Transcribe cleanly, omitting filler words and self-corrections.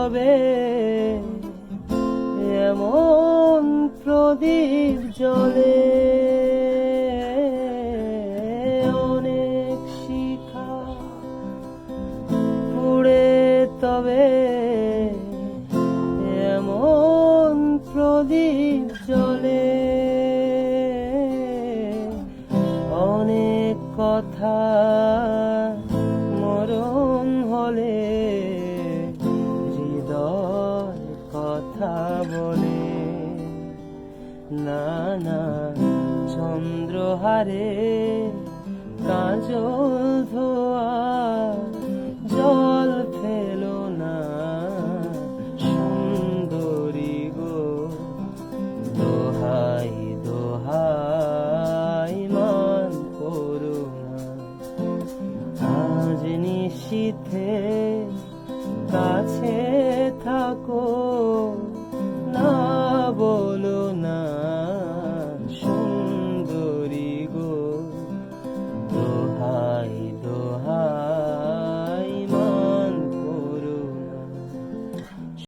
তবে এমন প্রদীপ জ্বলে, অনেক শিখা পুড়ে তবে এমন প্রদীপ জ্বলে, অনেক কথা মরণ হলে হৃদয় কথা বলে। না না চন্দ্রহারে কাজল ধোয়া জল ফেলো না সুন্দরী গো, দোহাই দোহাই মান করো না। আজ নিশীথে কাছে থাকো।